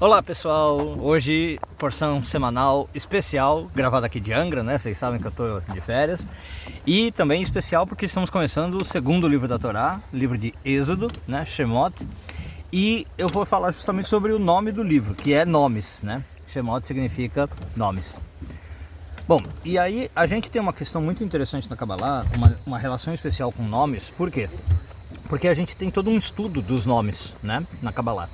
Olá pessoal, hoje porção semanal especial, gravada aqui de Angra, né? Vocês sabem que eu estou de férias. E também especial porque estamos começando o segundo livro da Torá, livro de Êxodo, né? Shemot. E eu vou falar justamente sobre o nome do livro, que é nomes, né? Shemot significa nomes. Bom, e aí a gente tem uma questão muito interessante na Kabbalah, uma relação especial com nomes. Por quê? Porque a gente tem todo um estudo dos nomes, né? Na Kabbalah,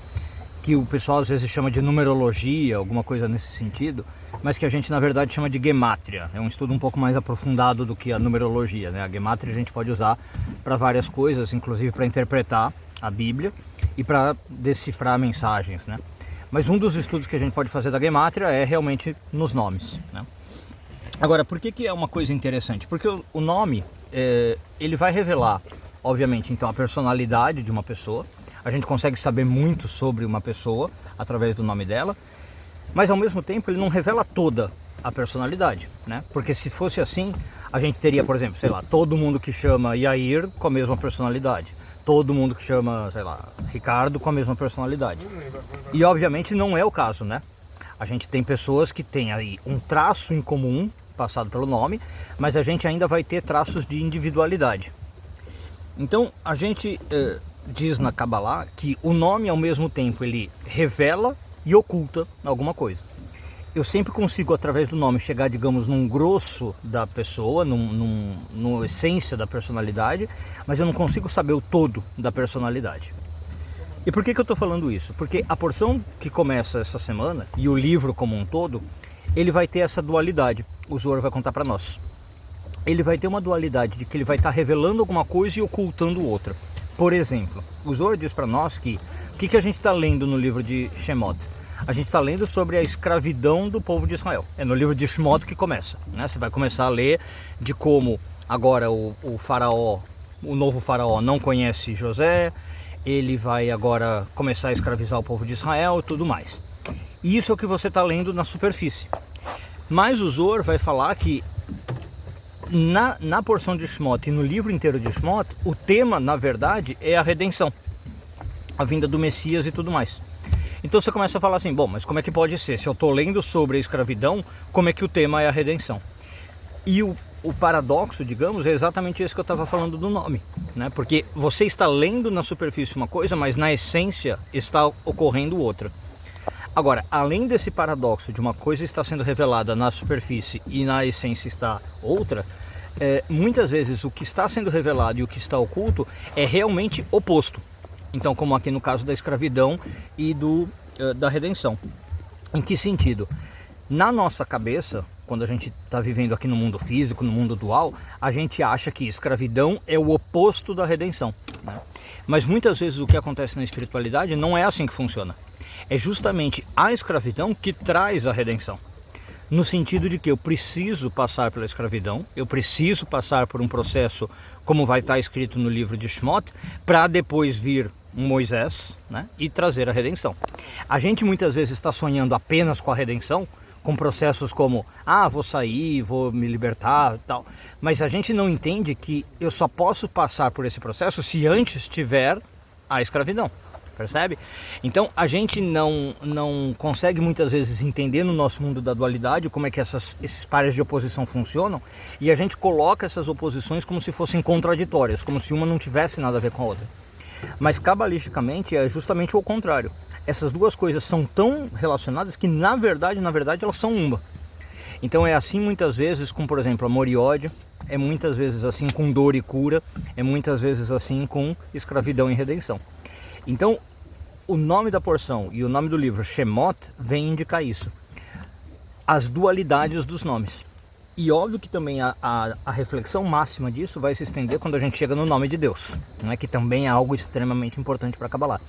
que o pessoal às vezes chama de numerologia, alguma coisa nesse sentido, mas que a gente na verdade chama de gemátria. É um estudo um pouco mais aprofundado do que a numerologia, né? A gemátria a gente pode usar para várias coisas, inclusive para interpretar a Bíblia e para decifrar mensagens, né? Mas um dos estudos que a gente pode fazer da gemátria é realmente nos nomes, né? Agora, por que é uma coisa interessante? Porque o nome, ele vai revelar, obviamente, então a personalidade de uma pessoa. A gente consegue saber muito sobre uma pessoa através do nome dela, mas ao mesmo tempo ele não revela toda a personalidade, né? Porque se fosse assim, a gente teria, por exemplo, sei lá, todo mundo que chama Yair com a mesma personalidade, todo mundo que chama, sei lá, Ricardo com a mesma personalidade. E obviamente não é o caso, né? A gente tem pessoas que têm aí um traço em comum passado pelo nome, mas a gente ainda vai ter traços de individualidade. Então a gente diz na Kabbalah que o nome ao mesmo tempo ele revela e oculta alguma coisa. Eu sempre consigo através do nome chegar, digamos, num grosso da pessoa, numa essência da personalidade, mas eu não consigo saber o todo da personalidade. E por que eu estou falando isso? Porque a porção que começa essa semana e o livro como um todo, ele vai ter essa dualidade. O Zohar vai contar para nós. Ele vai ter uma dualidade de que ele vai estar revelando alguma coisa e ocultando outra. Por exemplo, o Zohar diz para nós que o que a gente está lendo no livro de Shemot? A gente está lendo sobre a escravidão do povo de Israel. É no livro de Shemot que começa, né? Você vai começar a ler de como agora o faraó, o novo faraó não conhece José, ele vai agora começar a escravizar o povo de Israel e tudo mais. E isso é o que você está lendo na superfície. Mas o Zohar vai falar que na porção de Shemot e no livro inteiro de Shemot, o tema, na verdade, é a redenção, a vinda do Messias e tudo mais. Então você começa a falar assim, bom, mas como é que pode ser? Se eu estou lendo sobre a escravidão, como é que o tema é a redenção? E o paradoxo, digamos, é exatamente esse que eu estava falando do nome, né? Porque você está lendo na superfície uma coisa, mas na essência está ocorrendo outra. Agora, além desse paradoxo de uma coisa estar sendo revelada na superfície e na essência está outra, muitas vezes o que está sendo revelado e o que está oculto é realmente oposto. Então, como aqui no caso da escravidão e da redenção. Em que sentido? Na nossa cabeça, quando a gente está vivendo aqui no mundo físico, no mundo dual, a gente acha que escravidão é o oposto da redenção, né? Mas muitas vezes o que acontece na espiritualidade não é assim que funciona. É justamente a escravidão que traz a redenção. No sentido de que eu preciso passar pela escravidão, eu preciso passar por um processo, como vai estar escrito no livro de Shemot, para depois vir um Moisés, né, e trazer a redenção. A gente muitas vezes está sonhando apenas com a redenção, com processos como, vou sair, vou me libertar e tal, mas a gente não entende que eu só posso passar por esse processo se antes tiver a escravidão. Percebe? Então a gente não consegue muitas vezes entender no nosso mundo da dualidade como é que esses pares de oposição funcionam, e a gente coloca essas oposições como se fossem contraditórias, como se uma não tivesse nada a ver com a outra. Mas cabalisticamente é justamente o contrário. Essas duas coisas são tão relacionadas que na verdade elas são uma. Então é assim muitas vezes com, por exemplo, amor e ódio, é muitas vezes assim com dor e cura, é muitas vezes assim com escravidão e redenção. Então, o nome da porção e o nome do livro, Shemot, vem indicar isso. As dualidades dos nomes. E óbvio que também a reflexão máxima disso vai se estender quando a gente chega no nome de Deus, né? Que também é algo extremamente importante para a Kabbalah.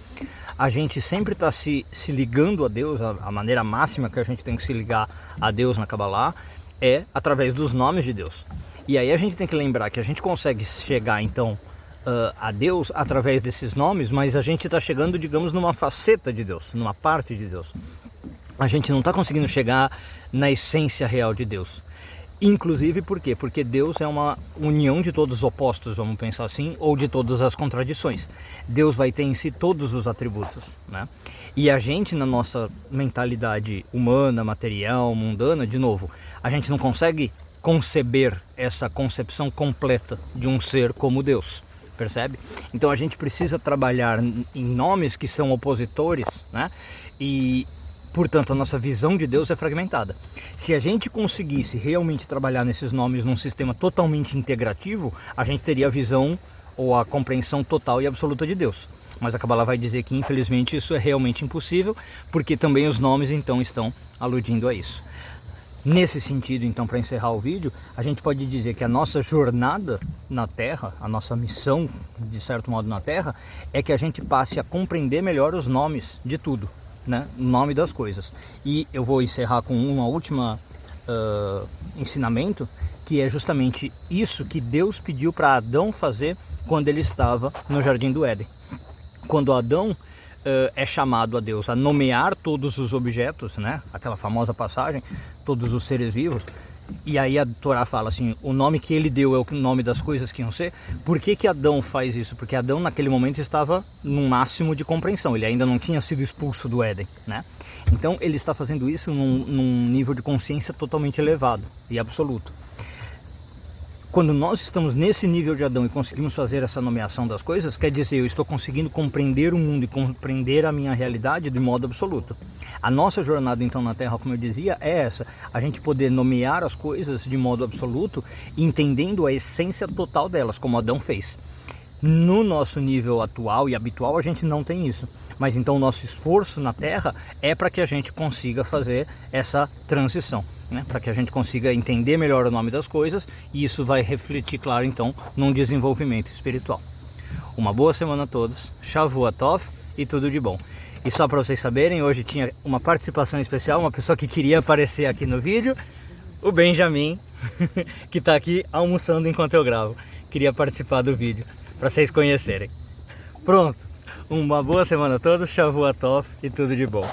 A gente sempre está se ligando a Deus, a maneira máxima que a gente tem que se ligar a Deus na Kabbalah é através dos nomes de Deus. E aí a gente tem que lembrar que a gente consegue chegar então a Deus através desses nomes, mas a gente está chegando, digamos, numa faceta de Deus, numa parte de Deus. A gente não está conseguindo chegar na essência real de Deus. Inclusive por quê? Porque Deus é uma união de todos os opostos, vamos pensar assim, ou de todas as contradições. Deus vai ter em si todos os atributos, né? E a gente, na nossa mentalidade humana, material, mundana, de novo, a gente não consegue conceber essa concepção completa de um ser como Deus, percebe? Então a gente precisa trabalhar em nomes que são opositores, né? E, portanto, a nossa visão de Deus é fragmentada. Se a gente conseguisse realmente trabalhar nesses nomes num sistema totalmente integrativo, a gente teria a visão ou a compreensão total e absoluta de Deus. Mas a Kabbalah vai dizer que, infelizmente, isso é realmente impossível, porque também os nomes, então, estão aludindo a isso. Nesse sentido, então, para encerrar o vídeo, a gente pode dizer que a nossa jornada na Terra, a nossa missão, de certo modo, na Terra, é que a gente passe a compreender melhor os nomes de tudo, né? O nome das coisas. E eu vou encerrar com uma última ensinamento, que é justamente isso que Deus pediu para Adão fazer quando ele estava no Jardim do Éden. Quando Adão é chamado a Deus a nomear todos os objetos, né? Aquela famosa passagem, todos os seres vivos, e aí a Torá fala assim, o nome que ele deu é o nome das coisas que iam ser. Por que Adão faz isso? Porque Adão naquele momento estava no máximo de compreensão, ele ainda não tinha sido expulso do Éden, né? Então ele está fazendo isso num nível de consciência totalmente elevado e absoluto. Quando nós estamos nesse nível de Adão e conseguimos fazer essa nomeação das coisas, quer dizer, eu estou conseguindo compreender o mundo e compreender a minha realidade de modo absoluto. A nossa jornada então na Terra, como eu dizia, é essa, a gente poder nomear as coisas de modo absoluto, entendendo a essência total delas, como Adão fez. No nosso nível atual e habitual a gente não tem isso, mas então o nosso esforço na Terra é para que a gente consiga fazer essa transição, né? Para que a gente consiga entender melhor o nome das coisas, e isso vai refletir, claro, então, num desenvolvimento espiritual. Uma boa semana a todos, Shavua Tov e tudo de bom. E só para vocês saberem, hoje tinha uma participação especial, uma pessoa que queria aparecer aqui no vídeo, o Benjamin, que está aqui almoçando enquanto eu gravo. Queria participar do vídeo, para vocês conhecerem. Pronto, uma boa semana a todos, Shavua Tov e tudo de bom.